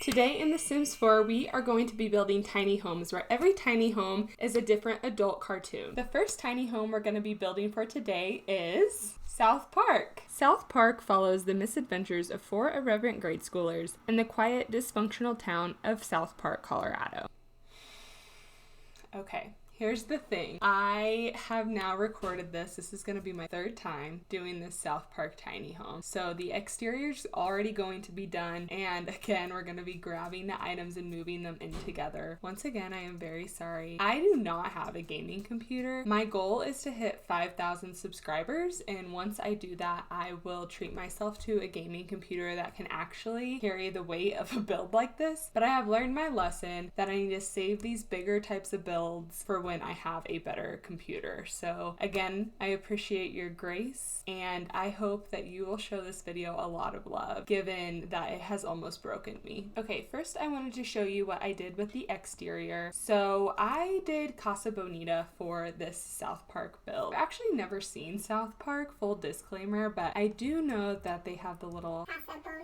Today in The Sims 4, we are going to be building tiny homes where every tiny home is a different adult cartoon. The first tiny home we're going to be building for today is South Park. South Park follows the misadventures of 4 irreverent grade schoolers in the quiet, dysfunctional town of South Park, Colorado. Okay. Here's the thing. I have now recorded this. This is going to be my 3rd time doing this South Park tiny home. So the exterior's already going to be done. And again, we're going to be grabbing the items and moving them in together. Once again, I am very sorry. I do not have a gaming computer. My goal is to hit 5,000 subscribers. And once I do that, I will treat myself to a gaming computer that can actually carry the weight of a build like this. But I have learned my lesson that I need to save these bigger types of builds for when I have a better computer. So again, I appreciate your grace and I hope that you will show this video a lot of love given that it has almost broken me. Okay, first I wanted to show you what I did with the exterior. So I did Casa Bonita for this South Park build. I've actually never seen South Park, full disclaimer, but I do know that they have the little Casa Bonita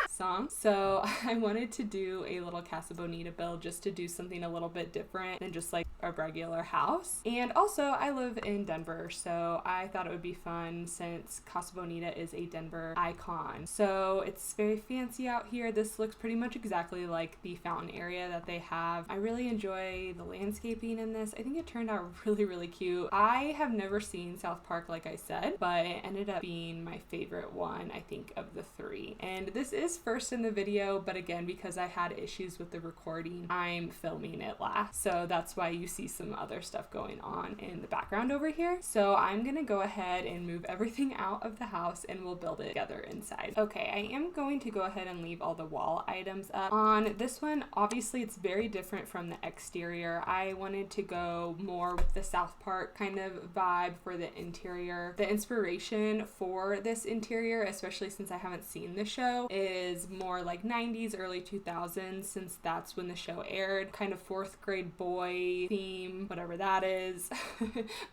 song. So I wanted to do a little Casa Bonita build just to do something a little bit different than just like a regular house. And also I live in Denver, so I thought it would be fun since Casa Bonita is a Denver icon. So it's very fancy out here. This looks pretty much exactly like the fountain area that they have. I really enjoy the landscaping in this. I think it turned out really, really cute. I have never seen South Park, like I said, but it ended up being my favorite one, I think, of the 3. And this is first in the video, but again, because I had issues with the recording, I'm filming it last. So that's why you see some other stuff going on in the background over here. So I'm gonna go ahead and move everything out of the house and we'll build it together inside. Okay, I am going to go ahead and leave all the wall items up. On this one, obviously it's very different from the exterior. I wanted to go more with the South Park kind of vibe for the interior. The inspiration for this interior, especially since I haven't seen the show, is more like 90s, early 2000s, since that's when the show aired. Kind of 4th grade boy theme, whatever that is.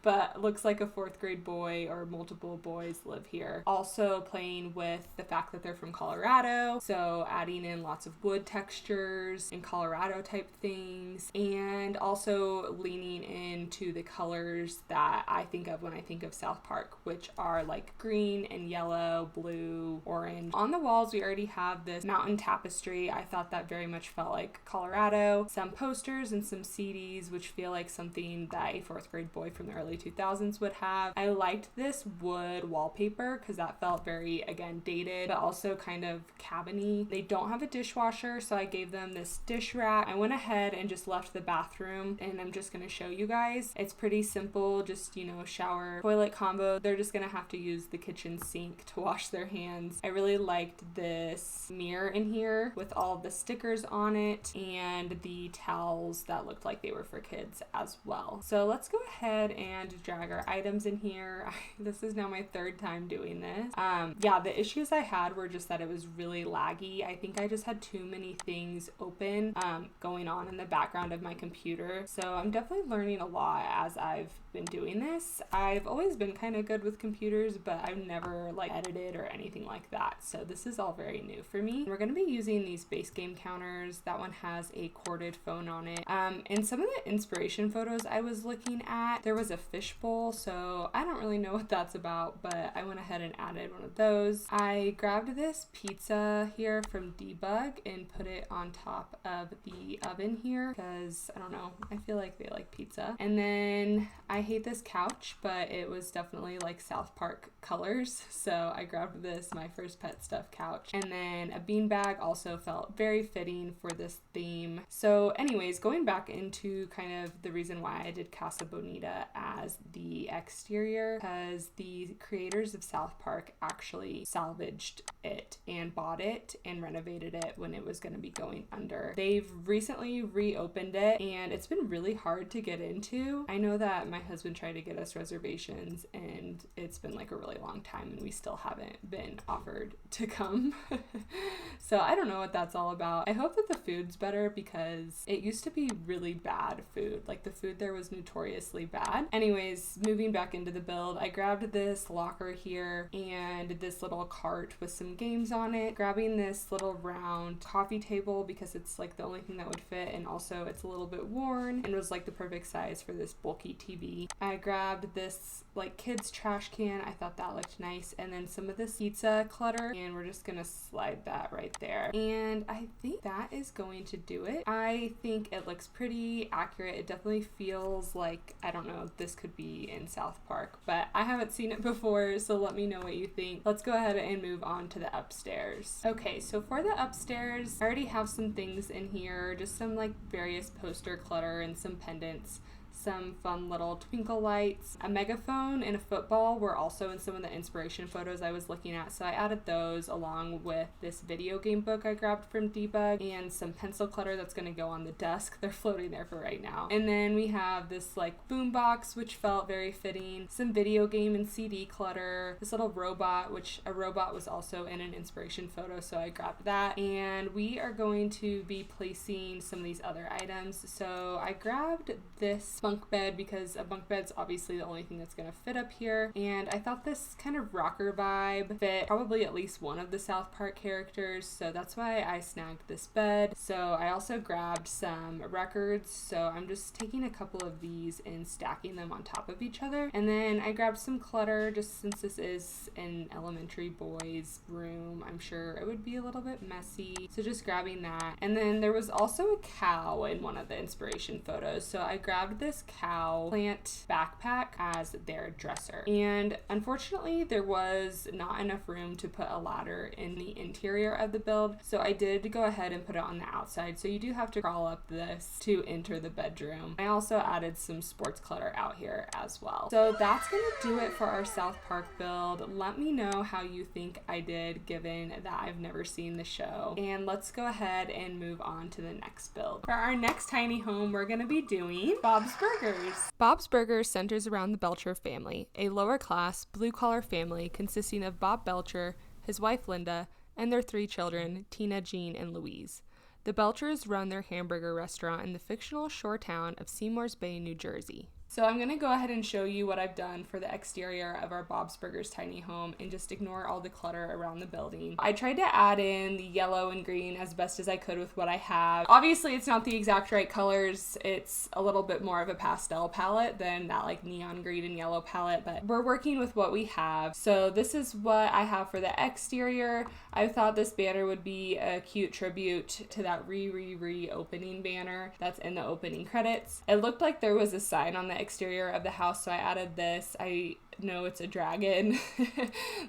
But looks like a 4th grade boy or multiple boys live here. Also playing with the fact that they're from Colorado, so adding in lots of wood textures and Colorado type things, and also leaning into the colors that I think of when I think of South Park, which are like green and yellow, blue, orange. On the walls we already have this mountain tapestry. I thought that very much felt like Colorado. Some posters and some CDs, which feel like something that a 4th grade boy from the early 2000s would have. I liked this wood wallpaper because that felt very, again, dated, but also kind of cabiny. They don't have a dishwasher, so I gave them this dish rack. I went ahead and just left the bathroom, and I'm just going to show you guys. It's pretty simple, just, you know, shower, toilet combo. They're just going to have to use the kitchen sink to wash their hands. I really liked this mirror in here with all of the stickers on it and the towels that looked like they were for kids as well. So let's go ahead and drag our items in here. This is now my 3rd time doing this. Yeah, the issues I had were just that it was really laggy. I think I just had too many things open going on in the background of my computer. So I'm definitely learning a lot as I've been doing this. I've always been kind of good with computers, but I've never like edited or anything like that. So this is all very new for me. We're going to be using these base game counters. That one has a corded phone on it. In some of the inspiration photos I was looking at, there was a fishbowl, so I don't really know what that's about, but I went ahead and added one of those. I grabbed this pizza here from Debug and put it on top of the oven here because, I don't know, I feel like they like pizza. And then I hate this couch, but it was definitely like South Park colors, so I grabbed this, my first pet stuff couch. And then a beanbag also felt very fitting for this theme. So anyways, going back into kind of the reason why I did Casa Bonita as the exterior, because the creators of South Park actually salvaged it and bought it and renovated it when it was going to be going under. They've recently reopened it and it's been really hard to get into. I know that my husband tried to get us reservations and it's been like a really long time and we still haven't been offered to come. So I don't know what that's all about. I hope that the food's better because it used to be really bad food. Like the food there was notoriously bad. Anyways, moving back into the build, I grabbed this locker here and this little cart with some games on it, grabbing this little round coffee table because it's like the only thing that would fit, and also it's a little bit worn and was like the perfect size for this bulky TV. I grabbed this like kids trash can. I thought that looked nice, and then some of this pizza clutter, and we're just gonna slide that right there. And I think that is going to do it. I think it looks pretty accurate. It definitely feels like, I don't know, this could be in South Park, but I haven't seen it before, so let me know what you think. Let's go ahead and move on to the upstairs. Okay, so for the upstairs, I already have some things in here, just some like various poster clutter and some pendants. Some fun little twinkle lights. A megaphone and a football were also in some of the inspiration photos I was looking at, so I added those along with this video game book I grabbed from Debug and some pencil clutter that's going to go on the desk. They're floating there for right now. And then we have this like boom box, which felt very fitting, some video game and CD clutter, this little robot, which a robot was also in an inspiration photo, so I grabbed that. And we are going to be placing some of these other items. So I grabbed this bunk bed because a bunk bed's obviously the only thing that's going to fit up here, and I thought this kind of rocker vibe fit probably at least one of the South Park characters, so that's why I snagged this bed. So I also grabbed some records, so I'm just taking a couple of these and stacking them on top of each other. And then I grabbed some clutter just since this is an elementary boy's room. I'm sure it would be a little bit messy, so just grabbing that. And then there was also a cow in one of the inspiration photos, so I grabbed this cow plant backpack as their dresser. And unfortunately, there was not enough room to put a ladder in the interior of the build, so I did go ahead and put it on the outside, so you do have to crawl up this to enter the bedroom. I also added some sports clutter out here as well. So that's gonna do it for our South Park build. Let me know how you think I did, given that I've never seen the show. And let's go ahead and move on to the next build. For our next tiny home, we're gonna be doing Bob's Burgers. Bob's Burgers centers around the Belcher family, a lower-class, blue-collar family consisting of Bob Belcher, his wife Linda, and their 3 children, Tina, Jean, and Louise. The Belchers run their hamburger restaurant in the fictional shore town of Seymour's Bay, New Jersey. So I'm going to go ahead and show you what I've done for the exterior of our Bob's Burgers tiny home and just ignore all the clutter around the building. I tried to add in the yellow and green as best as I could with what I have. Obviously, it's not the exact right colors. It's a little bit more of a pastel palette than that like neon green and yellow palette, but we're working with what we have. So this is what I have for the exterior. I thought this banner would be a cute tribute to that re-opening banner that's in the opening credits. It looked like there was a sign on the exterior of the house, so I added this. I know it's a dragon.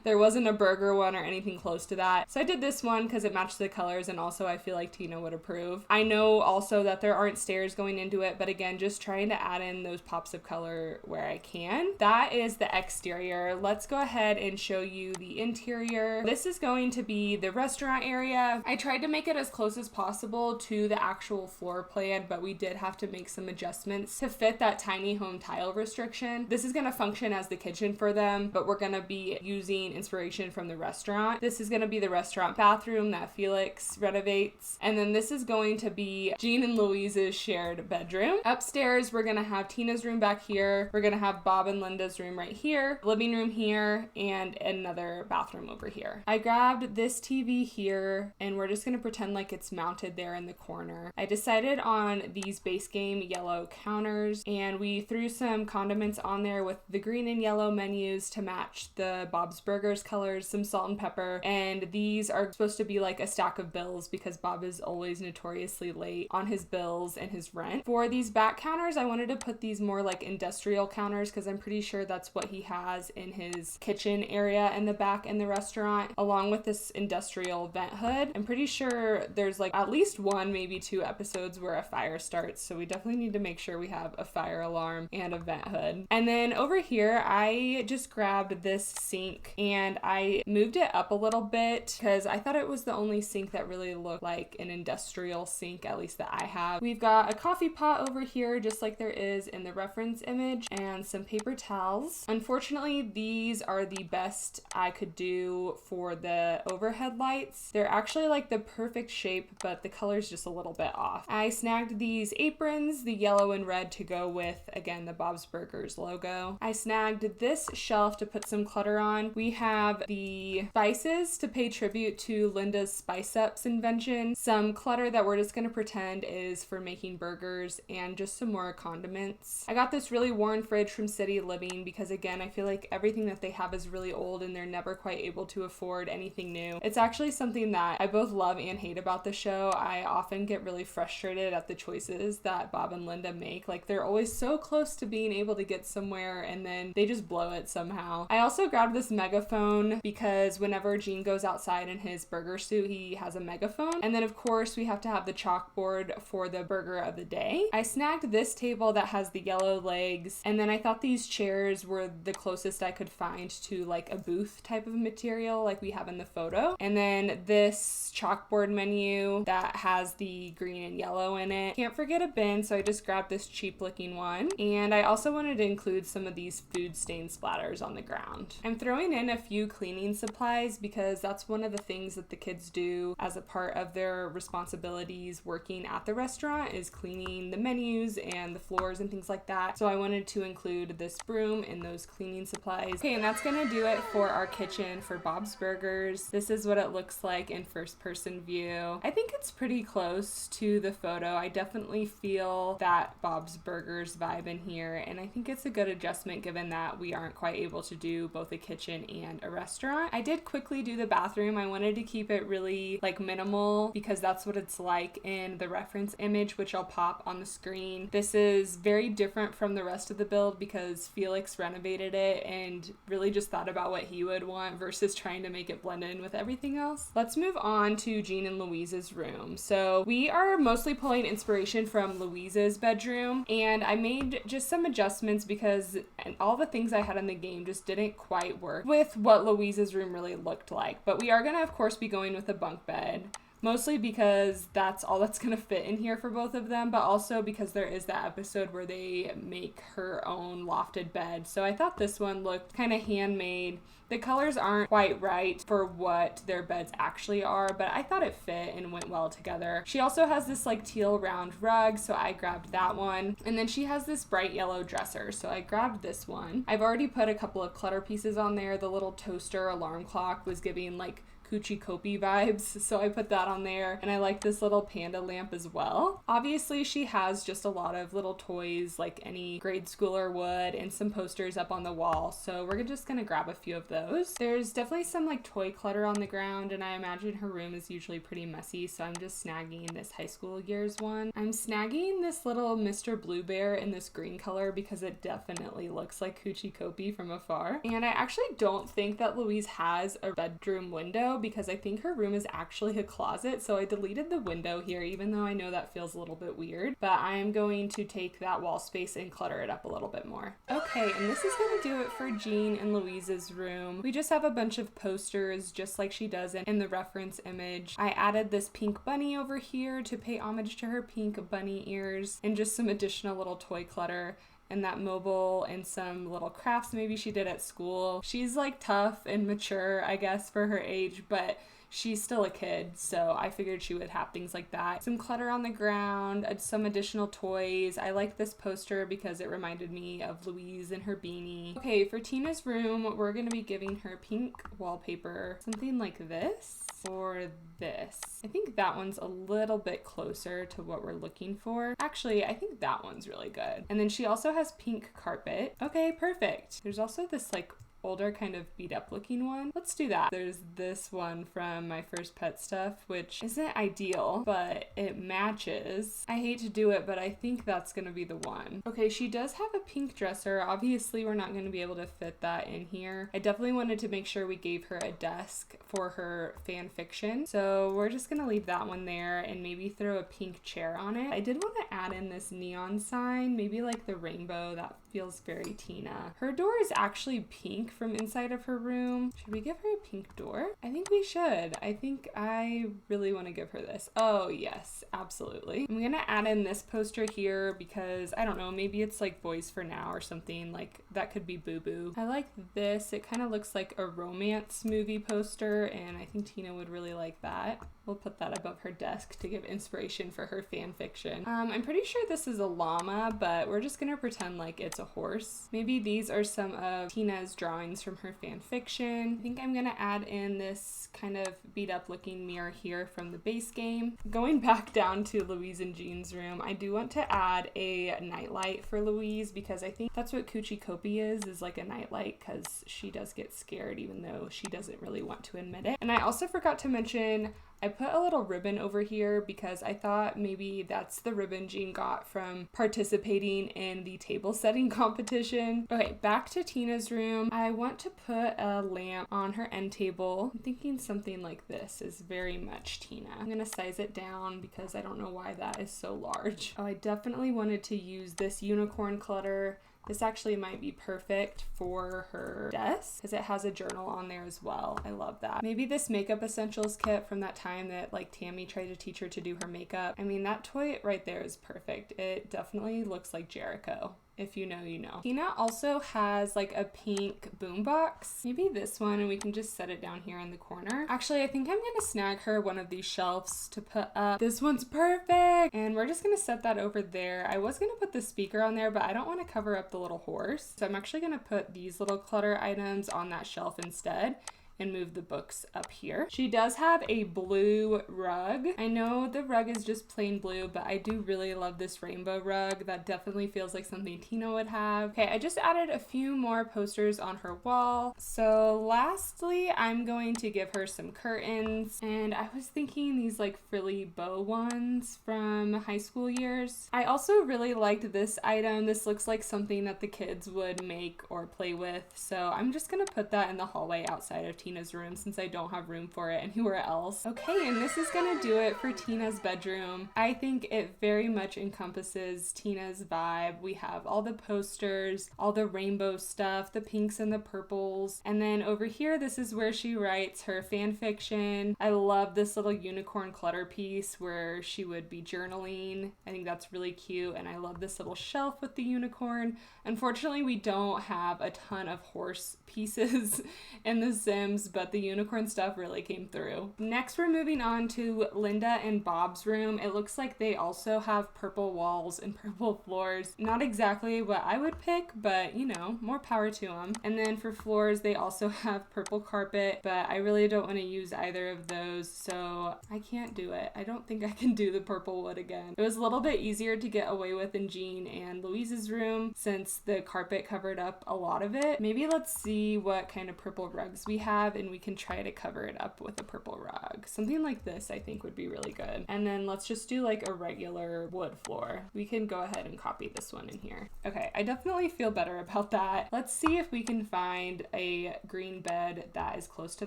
There wasn't a burger one or anything close to that, so I did this one because it matched the colors, and also I feel like Tina would approve. I know also that there aren't stairs going into it, but again, just trying to add in those pops of color where I can. That is the exterior. Let's go ahead and show you the interior. This is going to be the restaurant area. I tried to make it as close as possible to the actual floor plan, but we did have to make some adjustments to fit that tiny home tile restriction. This is going to function as the kitchen for them, but we're going to be using inspiration from the restaurant. This is going to be the restaurant bathroom that Felix renovates, and then this is going to be Jean and Louise's shared bedroom. Upstairs, we're going to have Tina's room back here. We're going to have Bob and Linda's room right here, living room here, and another bathroom over here. I grabbed this TV here, and we're just going to pretend like it's mounted there in the corner. I decided on these base game yellow counters, and we threw some condiments on there with the green and yellow menus to match the Bob's Burgers colors, some salt and pepper, and these are supposed to be like a stack of bills because Bob is always notoriously late on his bills and his rent. For these back counters, I wanted to put these more like industrial counters because I'm pretty sure that's what he has in his kitchen area in the back in the restaurant, along with this industrial vent hood. I'm pretty sure there's like at least 1, maybe 2 episodes where a fire starts, so we definitely need to make sure we have a fire alarm and a vent hood. And then over here, I I just grabbed this sink and I moved it up a little bit because I thought it was the only sink that really looked like an industrial sink, at least that I have. We've got a coffee pot over here, just like there is in the reference image, and some paper towels. Unfortunately, these are the best I could do for the overhead lights. They're actually like the perfect shape, but the color's just a little bit off. I snagged these aprons, the yellow and red to go with, again, the Bob's Burgers logo. I snagged this shelf to put some clutter on. We have the spices to pay tribute to Linda's Spice Ups invention, some clutter that we're just gonna pretend is for making burgers, and just some more condiments. I got this really worn fridge from City Living because, again, I feel like everything that they have is really old and they're never quite able to afford anything new. It's actually something that I both love and hate about the show. I often get really frustrated at the choices that Bob and Linda make. Like, they're always so close to being able to get somewhere and then they just blow it somehow. I also grabbed this megaphone because whenever Gene goes outside in his burger suit, he has a megaphone. And then, of course, we have to have the chalkboard for the burger of the day. I snagged this table that has the yellow legs, and then I thought these chairs were the closest I could find to like a booth type of material like we have in the photo. And then this chalkboard menu that has the green and yellow in it. Can't forget a bin, so I just grabbed this cheap looking one. And I also wanted to include some of these food stain splatters on the ground. I'm throwing in a few cleaning supplies because that's one of the things that the kids do as a part of their responsibilities working at the restaurant, is cleaning the menus and the floors and things like that. So I wanted to include this broom and those cleaning supplies. Okay, and that's gonna do it for our kitchen for Bob's Burgers. This is what it looks like in first person view. I think it's pretty close to the photo. I definitely feel that Bob's Burgers vibe in here, and I think it's a good adjustment given that we aren't quite able to do both a kitchen and a restaurant. I did quickly do the bathroom. I wanted to keep it really like minimal because that's what it's like in the reference image, which I'll pop on the screen. This is very different from the rest of the build because Felix renovated it and really just thought about what he would want versus trying to make it blend in with everything else. Let's move on to Jean and Louise's room. So we are mostly pulling inspiration from Louise's bedroom, and I made just some adjustments because all the things I had in the game just didn't quite work with what Louise's room really looked like. But we are gonna, of course, be going with a bunk bed. Mostly because that's all that's gonna fit in here for both of them, but also because there is that episode where they make her own lofted bed. So I thought this one looked kind of handmade. The colors aren't quite right for what their beds actually are, but I thought it fit and went well together. She also has this like teal round rug, so I grabbed that one. And then she has this bright yellow dresser, so I grabbed this one. I've already put a couple of clutter pieces on there. The little toaster alarm clock was giving like Coochie Copy vibes, so I put that on there, and I like this little panda lamp as well. Obviously, she has just a lot of little toys like any grade schooler would, and some posters up on the wall, so we're just gonna grab a few of those. There's definitely some like toy clutter on the ground, and I imagine her room is usually pretty messy, so I'm just snagging this high school years one. I'm snagging this little Mr. Blue Bear in this green color because it definitely looks like Coochie Copy from afar. And I actually don't think that Louise has a bedroom window because I think her room is actually a closet, so I deleted the window here, even though I know that feels a little bit weird, but I am going to take that wall space and clutter it up a little bit more. Okay, and this is gonna do it for Jean and Louise's room. We just have a bunch of posters just like she does in the reference image. I added this pink bunny over here to pay homage to her pink bunny ears, and just some additional little toy clutter, and that mobile and some little crafts maybe she did at school. She's like tough and mature, I guess, for her age, but she's still a kid, so I figured she would have things like that. Some clutter on the ground, some additional toys. I like this poster because it reminded me of Louise and her beanie. Okay, for Tina's room, we're gonna be giving her pink wallpaper, something like this or this. I think that one's a little bit closer to what we're looking for. Actually, I think that one's really good. And then she also has pink carpet. Okay, perfect. There's also this like older kind of beat up looking one. Let's do that. There's this one from My First Pet Stuff, which isn't ideal, but it matches. I hate to do it, but I think that's gonna be the one. Okay, she does have a pink dresser. Obviously, we're not gonna be able to fit that in here. I definitely wanted to make sure we gave her a desk for her fan fiction. So we're just gonna leave that one there and maybe throw a pink chair on it. I did want to add in this neon sign, maybe like the rainbow. That feels very Tina. Her door is actually pink from inside of her room. Should we give her a pink door? I think we should. I think I really want to give her this. Oh yes, absolutely. I'm gonna add in this poster here because I don't know, maybe it's like Boys for Now or something, like that could be Boo Boo. I like this. It kind of looks like a romance movie poster and I think Tina would really like that. We'll put that above her desk to give inspiration for her fan fiction. I'm pretty sure this is a llama, but we're just gonna pretend like it's a horse. Maybe these are some of Tina's drawings from her fan fiction. I think I'm gonna add in this kind of beat up looking mirror here from the base game. Going back down to Louise and Jean's room, I do want to add a nightlight for Louise because I think that's what Coochie Copy is like a nightlight, because she does get scared even though she doesn't really want to admit it. And I also forgot to mention I put a little ribbon over here because I thought maybe that's the ribbon Jean got from participating in the table setting competition. Okay, back to Tina's room. I want to put a lamp on her end table. I'm thinking something like this is very much Tina. I'm gonna size it down because I don't know why that is so large. Oh, I definitely wanted to use this unicorn clutter. This actually might be perfect for her desk because it has a journal on there as well. I love that. Maybe this makeup essentials kit from that time that like Tammy tried to teach her to do her makeup. I mean, that toy right there is perfect. It definitely looks like Jericho. If you know, you know. Tina also has like a pink boombox. Maybe this one and we can just set it down here in the corner. Actually, I think I'm gonna snag her one of these shelves to put up. This one's perfect! And we're just gonna set that over there. I was gonna put the speaker on there, but I don't want to cover up the little horse. So I'm actually gonna put these little clutter items on that shelf instead and move the books up here. She does have a blue rug. I know the rug is just plain blue, but I do really love this rainbow rug. That definitely feels like something Tina would have. Okay, I just added a few more posters on her wall. So lastly, I'm going to give her some curtains. And I was thinking these like frilly bow ones from high school years. I also really liked this item. This looks like something that the kids would make or play with. So I'm just gonna put that in the hallway outside of Tina's room since I don't have room for it anywhere else. Okay, and this is gonna do it for Tina's bedroom. I think it very much encompasses Tina's vibe. We have all the posters, all the rainbow stuff, the pinks and the purples. And then over here, this is where she writes her fan fiction. I love this little unicorn clutter piece where she would be journaling. I think that's really cute. And I love this little shelf with the unicorn. Unfortunately, we don't have a ton of horse pieces in The Sims, but the unicorn stuff really came through. Next, we're moving on to Linda and Bob's room. It looks like they also have purple walls and purple floors. Not exactly what I would pick, but you know, more power to them. And then for floors, they also have purple carpet, but I really don't want to use either of those, so I can't do it. I don't think I can do the purple wood again. It was a little bit easier to get away with in Jean and Louise's room since the carpet covered up a lot of it. Maybe let's see what kind of purple rugs we have and we can try to cover it up with a purple rug. Something like this I think would be really good. And then let's just do like a regular wood floor. We can go ahead and copy this one in here. Okay, I definitely feel better about that. Let's see if we can find a green bed that is close to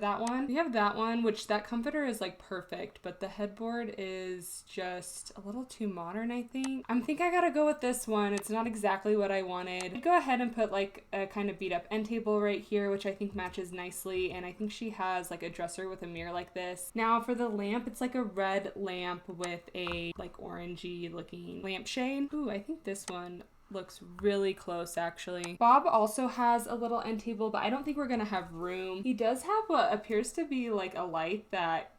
that one. We have that one, which that comforter is like perfect, but the headboard is just a little too modern, I think. I think I gotta go with this one. It's not exactly what I wanted. I'd go ahead and put like a kind of beat up end table right here, which I think matches nicely. And I think she has like a dresser with a mirror like this. Now for the lamp, it's like a red lamp with a like orangey looking lampshade. Ooh, I think this one looks really close actually. Bob also has a little end table, but I don't think we're gonna have room. He does have what appears to be like a light that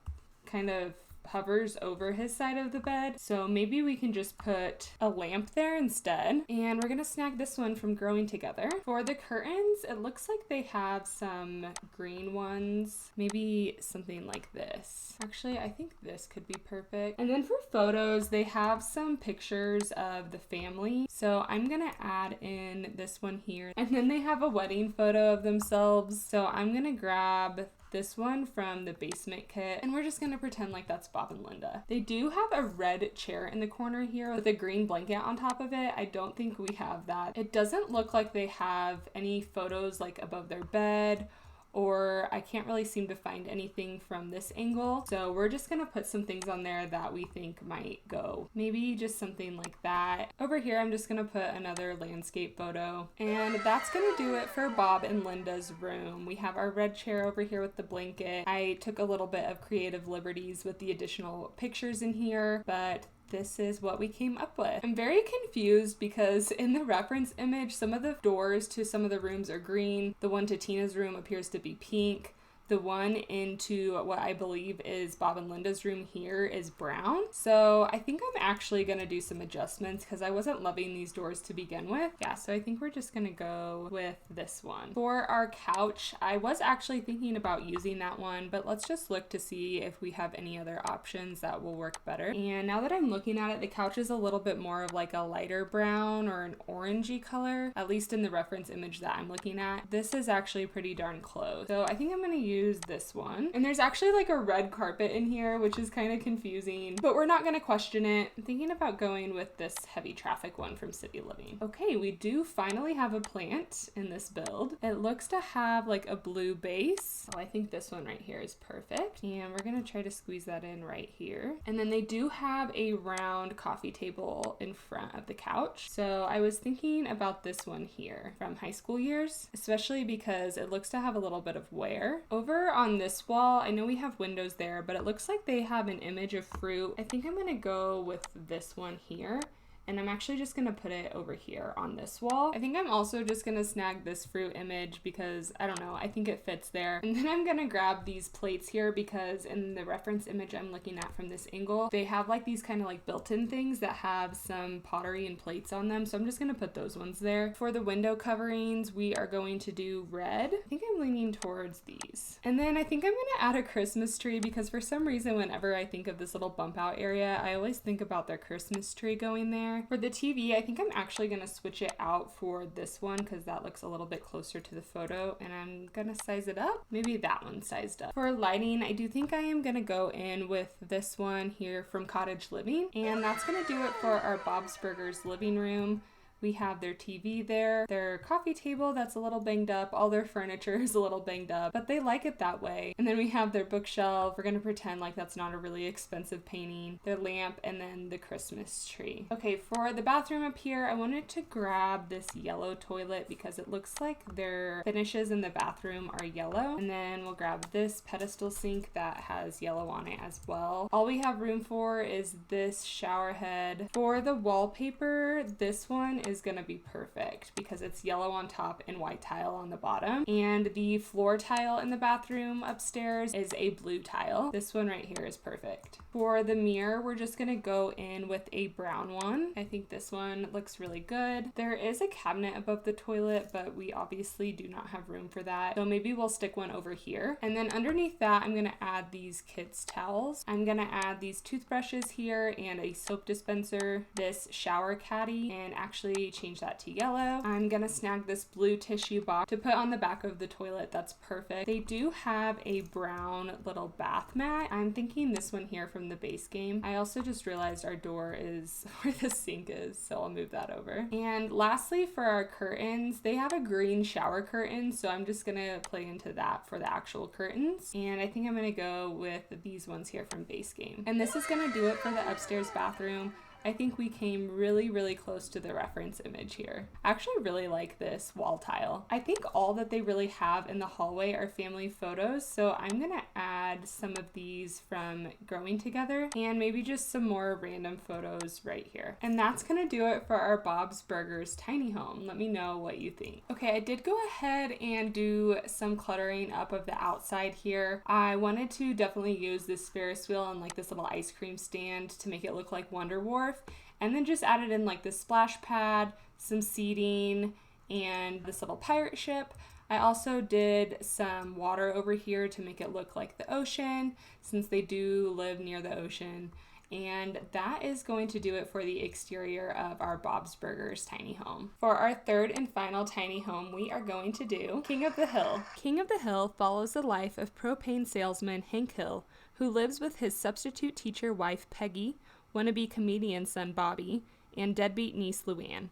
kind of hovers over his side of the bed. So maybe we can just put a lamp there instead. And we're gonna snag this one from Growing Together. For the curtains, it looks like they have some green ones. Maybe something like this. Actually, I think this could be perfect. And then for photos, they have some pictures of the family. So I'm gonna add in this one here. And then they have a wedding photo of themselves. So I'm gonna grab this one from the basement kit, and we're just gonna pretend like that's Bob and Linda. They do have a red chair in the corner here with a green blanket on top of it. I don't think we have that. It doesn't look like they have any photos like above their bed, or I can't really seem to find anything from this angle. So we're just gonna put some things on there that we think might go. Maybe just something like that. Over here, I'm just gonna put another landscape photo. And that's gonna do it for Bob and Linda's room. We have our red chair over here with the blanket. I took a little bit of creative liberties with the additional pictures in here, but this is what we came up with. I'm very confused because in the reference image, some of the doors to some of the rooms are green. The one to Tina's room appears to be pink. The one into what I believe is Bob and Linda's room here is brown. So I think I'm actually gonna do some adjustments because I wasn't loving these doors to begin with. Yeah, so I think we're just gonna go with this one. For our couch, I was actually thinking about using that one, but let's just look to see if we have any other options that will work better. And now that I'm looking at it, the couch is a little bit more of like a lighter brown or an orangey color, at least in the reference image that I'm looking at. This is actually pretty darn close. So I think I'm gonna use this one. And there's actually like a red carpet in here, which is kind of confusing, but we're not gonna question it. I'm thinking about going with this heavy traffic one from City Living. Okay, we do finally have a plant in this build. It looks to have like a blue base. So I think this one right here is perfect. And we're gonna try to squeeze that in right here. And then they do have a round coffee table in front of the couch. So I was thinking about this one here from high school years, especially because it looks to have a little bit of wear. Over on this wall, I know we have windows there, but it looks like they have an image of fruit. I think I'm gonna go with this one here. And I'm actually just gonna put it over here on this wall. I think I'm also just gonna snag this fruit image because, I don't know, I think it fits there. And then I'm gonna grab these plates here because in the reference image I'm looking at from this angle, they have like these kind of like built-in things that have some pottery and plates on them. So I'm just gonna put those ones there. For the window coverings, we are going to do red. I think I'm leaning towards these. And then I think I'm gonna add a Christmas tree because for some reason, whenever I think of this little bump out area, I always think about their Christmas tree going there. For the TV, I think I'm actually gonna switch it out for this one because that looks a little bit closer to the photo, and I'm gonna size it up. Maybe that one sized up. For lighting, I do think I am gonna go in with this one here from Cottage Living, and that's gonna do it for our Bob's Burgers living room. We have their TV there, their coffee table that's a little banged up, all their furniture is a little banged up, but they like it that way. And then we have their bookshelf. We're gonna pretend like that's not a really expensive painting, their lamp, and then the Christmas tree. Okay, for the bathroom up here, I wanted to grab this yellow toilet because it looks like their finishes in the bathroom are yellow. And then we'll grab this pedestal sink that has yellow on it as well. All we have room for is this shower head. For the wallpaper, this one is gonna be perfect because it's yellow on top and white tile on the bottom. And the floor tile in the bathroom upstairs is a blue tile. This one right here is perfect. For the mirror, we're just gonna go in with a brown one. I think this one looks really good. There is a cabinet above the toilet, but we obviously do not have room for that. So maybe we'll stick one over here. And then underneath that, I'm gonna add these kids' towels. I'm gonna add these toothbrushes here and a soap dispenser, this shower caddy, and actually change that to yellow. I'm gonna snag this blue tissue box to put on the back of the toilet. That's perfect. They do have a brown little bath mat. I'm thinking this one here from the base game. I also just realized our door is where the sink is, so I'll move that over. And lastly, for our curtains, they have a green shower curtain, so I'm just gonna play into that for the actual curtains. And I think I'm gonna go with these ones here from base game. And this is gonna do it for the upstairs bathroom. I think we came really, really close to the reference image here. I actually really like this wall tile. I think all that they really have in the hallway are family photos, so I'm gonna add some of these from growing together and maybe just some more random photos right here. And that's gonna do it for our Bob's Burgers tiny home. Let me know what you think. Okay, I did go ahead and do some cluttering up of the outside here. I wanted to definitely use this Ferris wheel and like this little ice cream stand to make it look like Wonder Wharf, and then just added in like this splash pad, some seating, and this little pirate ship. I also did some water over here to make it look like the ocean, since they do live near the ocean. And that is going to do it for the exterior of our Bob's Burgers tiny home. For our third and final tiny home, we are going to do King of the Hill. King of the Hill follows the life of propane salesman Hank Hill, who lives with his substitute teacher wife Peggy, wannabe comedian son Bobby, and deadbeat niece Luann.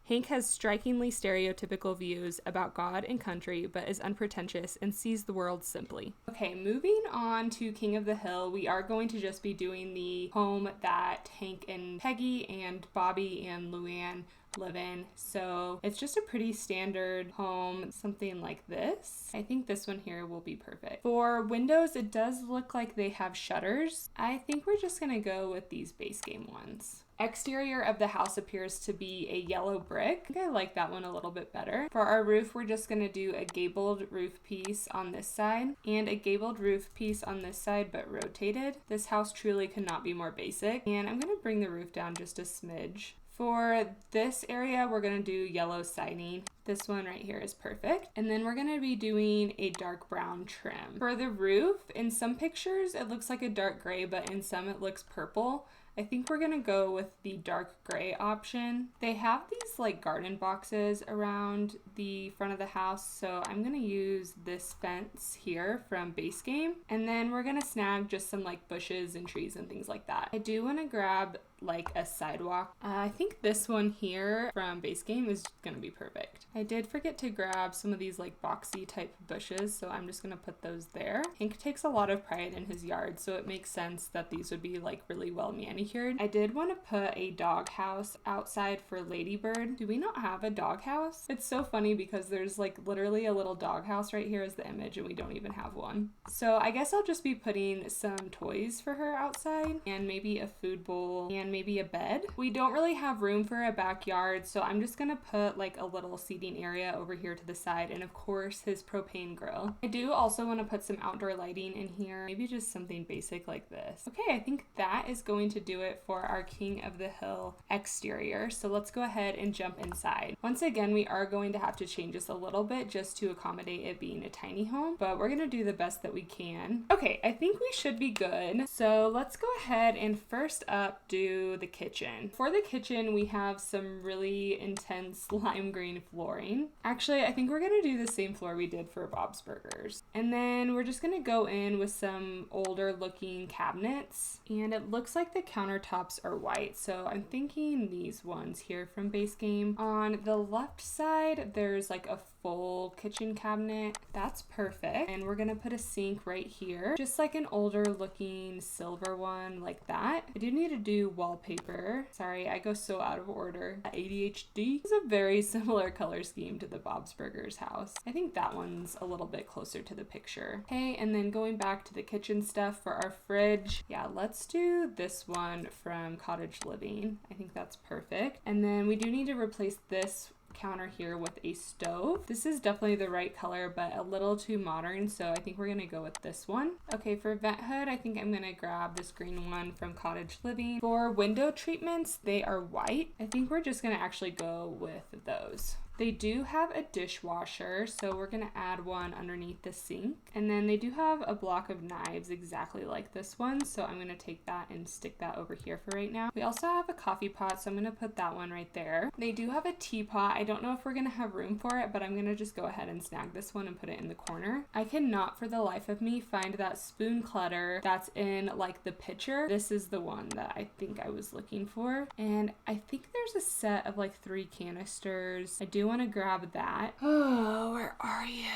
Hank has strikingly stereotypical views about God and country, but is unpretentious and sees the world simply. Okay, moving on to King of the Hill, we are going to just be doing the home that Hank and Peggy and Bobby and Luann live in. So it's just a pretty standard home, something like this. I think this one here will be perfect. For windows, it does look like they have shutters. I think we're just gonna go with these base game ones. Exterior of the house appears to be a yellow brick. I think I like that one a little bit better. For our roof, we're just gonna do a gabled roof piece on this side and a gabled roof piece on this side, but rotated. This house truly could not be more basic. And I'm gonna bring the roof down just a smidge. For this area, we're gonna do yellow siding. This one right here is perfect. And then we're gonna be doing a dark brown trim. For the roof, in some pictures, it looks like a dark gray, but in some it looks purple. I think we're gonna go with the dark gray option. They have these like garden boxes around the front of the house, so I'm gonna use this fence here from Base Game, and then we're gonna snag just some like bushes and trees and things like that. I do wanna grab like a sidewalk. I think this one here from Base Game is gonna be perfect. I did forget to grab some of these like boxy type bushes, so I'm just gonna put those there. Hank takes a lot of pride in his yard, so it makes sense that these would be like really well manicured. I did want to put a dog house outside for Ladybird. Do we not have a dog house? It's so funny because there's like literally a little dog house right here as the image and we don't even have one. So I guess I'll just be putting some toys for her outside and maybe a food bowl and maybe a bed. We don't really have room for a backyard, so I'm just gonna put like a little seating area over here to the side, and of course his propane grill. I do also want to put some outdoor lighting in here, maybe just something basic like this. Okay, I think that is going to do it for our King of the Hill exterior. So let's go ahead and jump inside. Once again, we are going to have to change this a little bit just to accommodate it being a tiny home, but we're gonna do the best that we can. Okay, I think we should be good. So let's go ahead and first up do the kitchen. For the kitchen, we have some really intense lime green flooring. Actually, I think we're gonna do the same floor we did for Bob's Burgers. And then we're just gonna go in with some older looking cabinets, and it looks like the countertops are white, so I'm thinking these ones here from Base Game. On the left side, there's like a full kitchen cabinet. That's perfect. And we're gonna put a sink right here, just like an older looking silver one like that. I do need to do wallpaper. Sorry, I go so out of order. ADHD is a very similar color scheme to the Bob's Burgers house. I think that one's a little bit closer to the picture. Okay, and then going back to the kitchen stuff for our fridge. Yeah, let's do this one from Cottage Living. I think that's perfect. And then we do need to replace this counter here with a stove. This is definitely the right color, but a little too modern, so I think we're gonna go with this one. Okay, for vent hood, I think I'm gonna grab this green one from Cottage Living. For window treatments, they are white. I think we're just gonna actually go with those. They do have a dishwasher, so we're gonna add one underneath the sink. And then they do have a block of knives exactly like this one, so I'm gonna take that and stick that over here for right now. We also have a coffee pot, so I'm gonna put that one right there. They do have a teapot. I don't know if we're gonna have room for it, but I'm gonna just go ahead and snag this one and put it in the corner. I cannot for the life of me find that spoon clutter that's in like the pitcher. This is the one that I think I was looking for. And I think there's a set of like 3 canisters. I do want to grab that. Oh, where are you?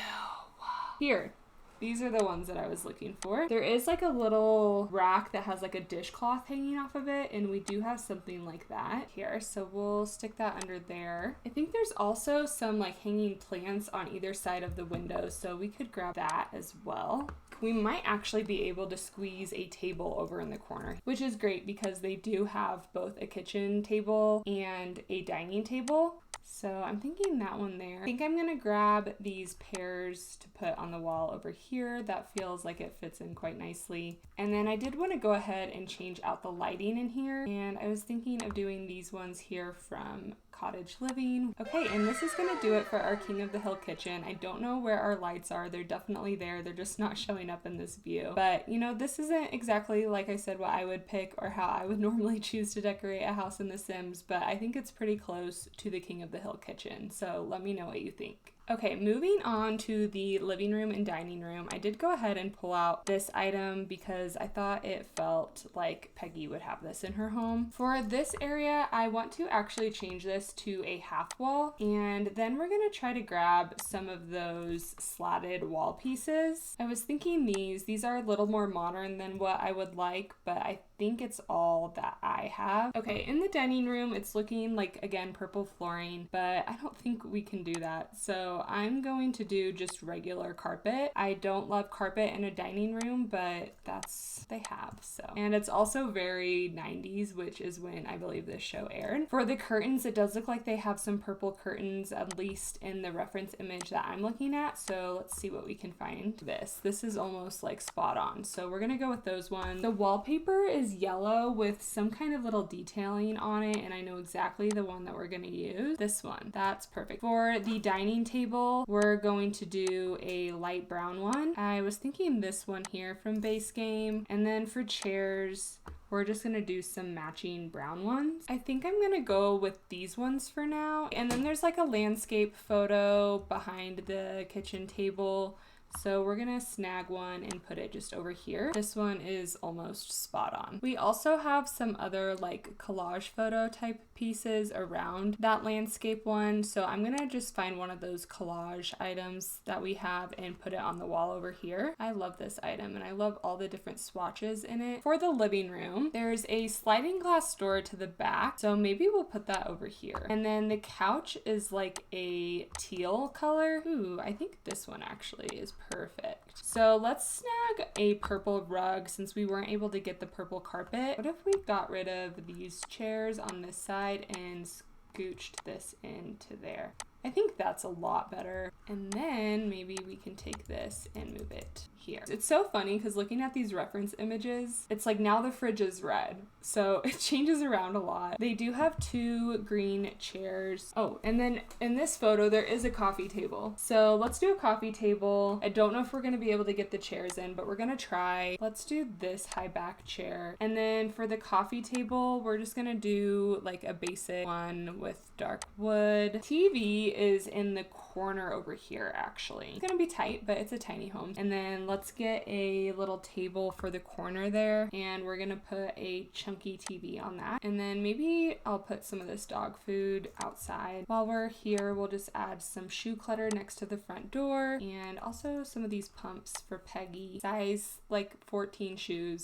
Here. These are the ones that I was looking for. There is like a little rack that has like a dishcloth hanging off of it, and we do have something like that here. So we'll stick that under there. I think there's also some like hanging plants on either side of the window, so we could grab that as well. We might actually be able to squeeze a table over in the corner, which is great because they do have both a kitchen table and a dining table. So I'm thinking that one there. I think I'm gonna grab these pears to put on the wall over here. That feels like it fits in quite nicely. And then I did want to go ahead and change out the lighting in here. And I was thinking of doing these ones here from Cottage Living. Okay, and this is gonna do it for our King of the Hill kitchen. I don't know where our lights are. They're definitely there. They're just not showing up in this view. But you know, this isn't exactly, like I said, what I would pick or how I would normally choose to decorate a house in The Sims, but I think it's pretty close to the King of the Hill kitchen. So let me know what you think. Okay, moving on to the living room and dining room, I did go ahead and pull out this item because I thought it felt like Peggy would have this in her home. For this area, I want to actually change this to a half wall, and then we're gonna try to grab some of those slatted wall pieces. I was thinking these are a little more modern than what I would like, but I think it's all that I have. Okay, in the dining room, it's looking like, again, purple flooring, but I don't think we can do that. So I'm going to do just regular carpet. I don't love carpet in a dining room, but that's they have, so. And it's also very 90s, which is when I believe this show aired. For the curtains, it does look like they have some purple curtains, at least in the reference image that I'm looking at. So let's see what we can find. This is almost like spot on. So we're gonna go with those ones. The wallpaper is yellow with some kind of little detailing on it, and I know exactly the one that we're gonna use. This one, that's perfect. For the dining table, we're going to do a light brown one. I was thinking this one here from Base Game, and then for chairs, we're just gonna do some matching brown ones. I think I'm gonna go with these ones for now. And then there's like a landscape photo behind the kitchen table. So we're gonna snag one and put it just over here. This one is almost spot on. We also have some other like collage photo type pieces around that landscape one. So I'm gonna just find one of those collage items that we have and put it on the wall over here. I love this item and I love all the different swatches in it. For the living room, there's a sliding glass door to the back. So maybe we'll put that over here. And then the couch is like a teal color. Ooh, I think this one actually is perfect. So let's snag a purple rug since we weren't able to get the purple carpet. What if we got rid of these chairs on this side and scooched this into there? I think that's a lot better. And then maybe we can take this and move it here. It's so funny because looking at these reference images, it's like now the fridge is red. So it changes around a lot. They do have 2 green chairs. Oh, and then in this photo, there is a coffee table. So let's do a coffee table. I don't know if we're going to be able to get the chairs in, but we're going to try. Let's do this high back chair. And then for the coffee table, we're just going to do like a basic one with dark wood. TV is in the corner over here, actually. It's gonna be tight, but it's a tiny home. And then let's get a little table for the corner there, and we're gonna put a chunky TV on that. And then maybe I'll put some of this dog food outside. While we're here, we'll just add some shoe clutter next to the front door, and also some of these pumps for Peggy, size like 14 shoes.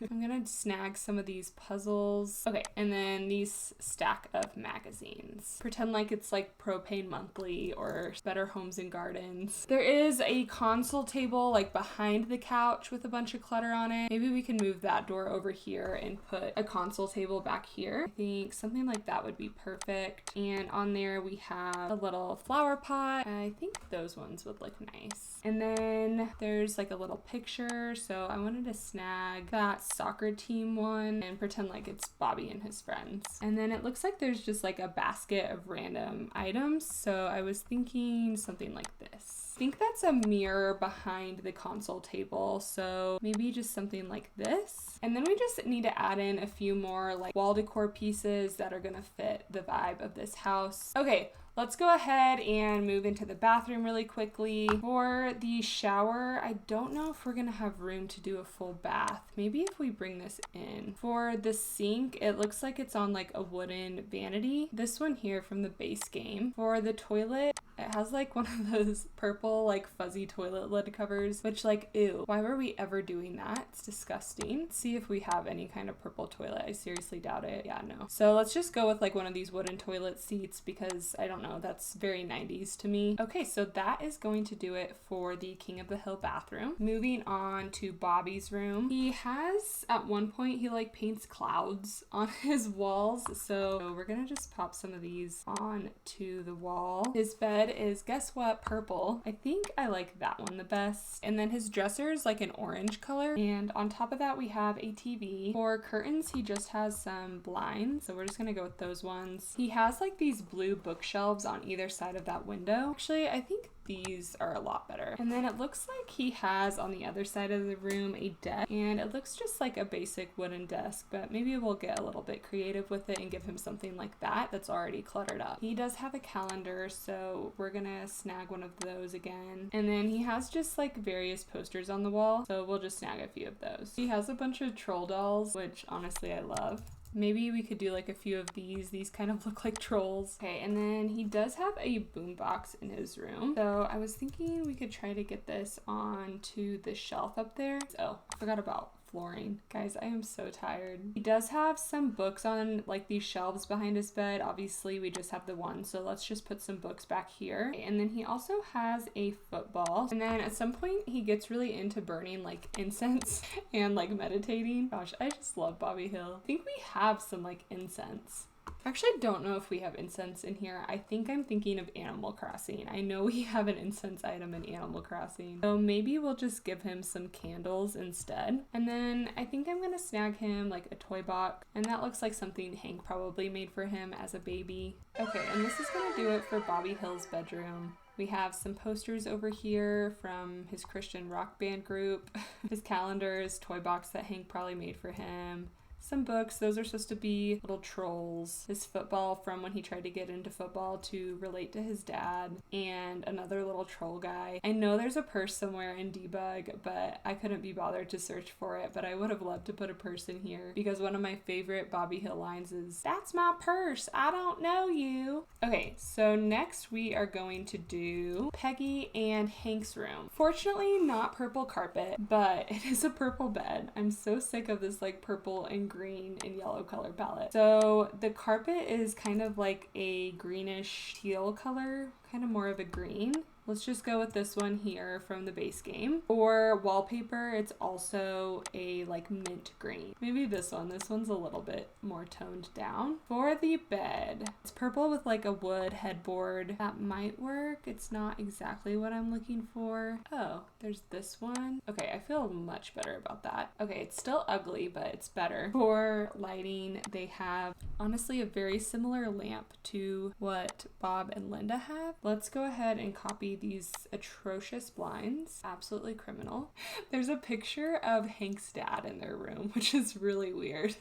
I'm gonna snag some of these puzzles. Okay, and then these stack of magazines. Pretend like it's like Propane Monthly or Better Homes and Gardens. There is a console table like behind the couch with a bunch of clutter on it. Maybe we can move that door over here and put a console table back here. I think something like that would be perfect. And on there we have a little flower pot. I think those ones would look nice. And then there's like a little picture. So I wanted to snag that soccer team one and pretend like it's Bobby and his friends. And then it looks like there's just like a basket of random items. So I was thinking something like this. I think that's a mirror behind the console table, so maybe just something like this. And then we just need to add in a few more like wall decor pieces that are gonna fit the vibe of this house. Okay, Let's go ahead and move into the bathroom really quickly. For the shower, I don't know if we're gonna have room to do a full bath. Maybe if we bring this in. For the sink, it looks like it's on like a wooden vanity. This one here from the base game. For the toilet, it has like one of those purple like fuzzy toilet lid covers, which like, ew, why were we ever doing that? It's disgusting. Let's see if we have any kind of purple toilet. I seriously doubt it. Yeah, no. So let's just go with like one of these wooden toilet seats because I don't know, that's very 90s to me. Okay, so that is going to do it for the King of the Hill bathroom. Moving on to Bobby's room. He has, at one point, he like paints clouds on his walls. So we're gonna just pop some of these onto the wall. His bed is, guess what, purple. I think I like that one the best. And then his dresser is like an orange color. And on top of that, we have a TV. For curtains, he just has some blinds. So we're just gonna go with those ones. He has like these blue bookshelves on either side of that window. Actually, I think these are a lot better. And then it looks like he has on the other side of the room a desk, and it looks just like a basic wooden desk, but maybe we'll get a little bit creative with it and give him something like that that's already cluttered up. He does have a calendar, so we're gonna snag one of those again. And then he has just like various posters on the wall, so we'll just snag a few of those. He has a bunch of troll dolls, which honestly I love. Maybe we could do like a few of these. These kind of look like trolls. Okay, and then he does have a boombox in his room. So I was thinking we could try to get this onto the shelf up there. Oh, I forgot about flooring. Guys, I am so tired. He does have some books on like these shelves behind his bed. Obviously, we just have the one, so let's just put some books back here. And then he also has a football. And then at some point, he gets really into burning like incense and like meditating. Gosh, I just love Bobby Hill. I think we have some like incense. I actually don't know if we have incense in here. I think I'm thinking of Animal Crossing. I know we have an incense item in Animal Crossing. So maybe we'll just give him some candles instead. And then I think I'm gonna snag him like a toy box. And that looks like something Hank probably made for him as a baby. Okay, and this is gonna do it for Bobby Hill's bedroom. We have some posters over here from his Christian rock band group, his calendars, toy box that Hank probably made for him. Some books, those are supposed to be little trolls. His football from when he tried to get into football to relate to his dad, and another little troll guy. I know there's a purse somewhere in debug, but I couldn't be bothered to search for it, but I would have loved to put a purse in here because one of my favorite Bobby Hill lines is, "That's my purse, I don't know you." Okay, so next we are going to do Peggy and Hank's room. Fortunately, not purple carpet, but it is a purple bed. I'm so sick of this like purple and green and yellow color palette. So the carpet is kind of like a greenish teal color, kind of more of a green. Let's just go with this one here from the base game. For wallpaper, it's also a like mint green. Maybe this one. This one's a little bit more toned down. For the bed, it's purple with like a wood headboard. That might work. It's not exactly what I'm looking for. Oh, there's this one. Okay, I feel much better about that. Okay, it's still ugly, but it's better. For lighting, they have honestly a very similar lamp to what Bob and Linda have. Let's go ahead and copy these atrocious blinds. Absolutely criminal. There's a picture of Hank's dad in their room, which is really weird.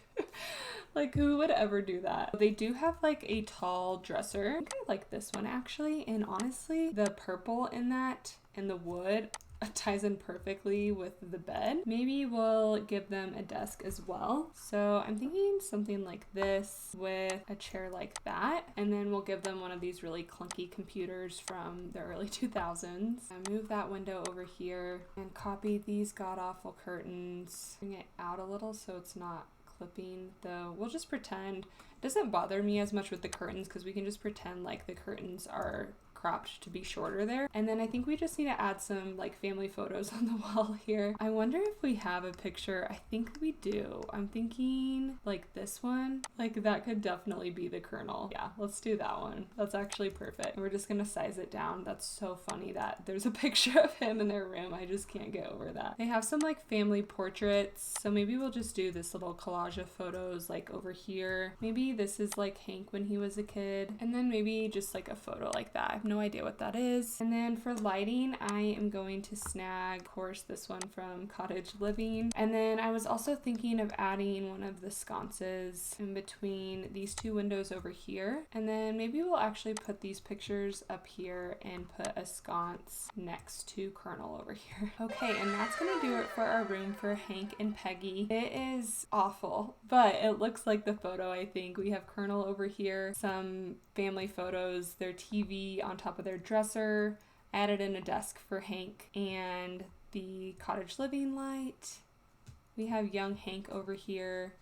Like, who would ever do that? They do have like a tall dresser. I think I like this one actually, and honestly, the purple in that and the wood ties in perfectly with the bed. Maybe we'll give them a desk as well. So I'm thinking something like this with a chair like that. And then we'll give them one of these really clunky computers from the early 2000s. I move that window over here and copy these god-awful curtains. Bring it out a little so it's not clipping, though we'll just pretend. It doesn't bother me as much with the curtains because we can just pretend like the curtains are cropped to be shorter there. And then I think we just need to add some like family photos on the wall here. I wonder if we have a picture. I think we do. I'm thinking like this one. Like that could definitely be the Colonel. Yeah, let's do that one. That's actually perfect. We're just gonna size it down. That's so funny that there's a picture of him in their room. I just can't get over that. They have some like family portraits. So maybe we'll just do this little collage of photos like over here. Maybe this is like Hank when he was a kid. And then maybe just like a photo like that. I've no idea what that is. And then for lighting, I am going to snag, of course, this one from Cottage Living. And then I was also thinking of adding one of the sconces in between these two windows over here. And then maybe we'll actually put these pictures up here and put a sconce next to Colonel over here. Okay, and that's gonna do it for our room for Hank and Peggy. It is awful, but it looks like the photo, I think. We have Colonel over here, some family photos, their TV on top of their dresser, added in a desk for Hank, and the Cottage Living light. We have young Hank over here,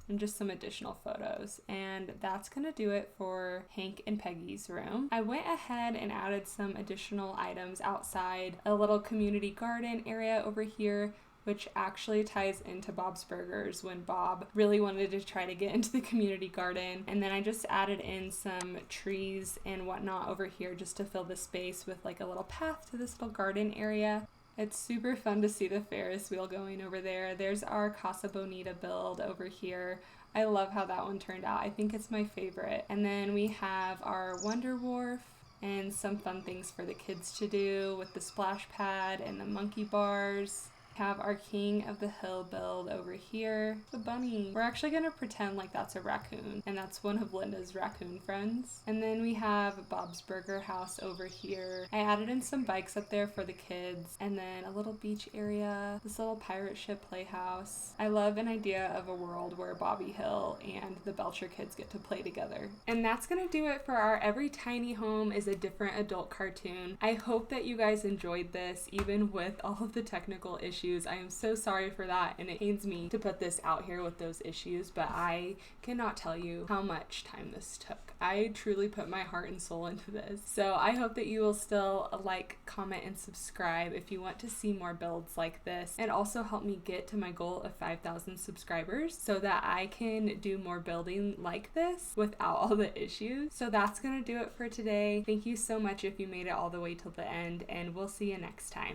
and just some additional photos. And that's gonna do it for Hank and Peggy's room. I went ahead and added some additional items outside, a little community garden area over here, which actually ties into Bob's Burgers when Bob really wanted to try to get into the community garden. And then I just added in some trees and whatnot over here just to fill the space with like a little path to this little garden area. It's super fun to see the Ferris wheel going over there. There's our Casa Bonita build over here. I love how that one turned out. I think it's my favorite. And then we have our Wonder Wharf and some fun things for the kids to do with the splash pad and the monkey bars. Have our King of the Hill build over here. The bunny. We're actually gonna pretend like that's a raccoon, and that's one of Linda's raccoon friends. And then we have Bob's Burger House over here. I added in some bikes up there for the kids, and then a little beach area, this little pirate ship playhouse. I love an idea of a world where Bobby Hill and the Belcher kids get to play together. And that's gonna do it for our Every Tiny Home is a Different Adult cartoon. I hope that you guys enjoyed this, even with all of the technical issues. I am so sorry for that, and it pains me to put this out here with those issues, but I cannot tell you how much time this took. I truly put my heart and soul into this. So I hope that you will still like, comment, and subscribe if you want to see more builds like this, and also help me get to my goal of 5,000 subscribers so that I can do more building like this without all the issues. So that's gonna do it for today. Thank you so much if you made it all the way till the end, and we'll see you next time.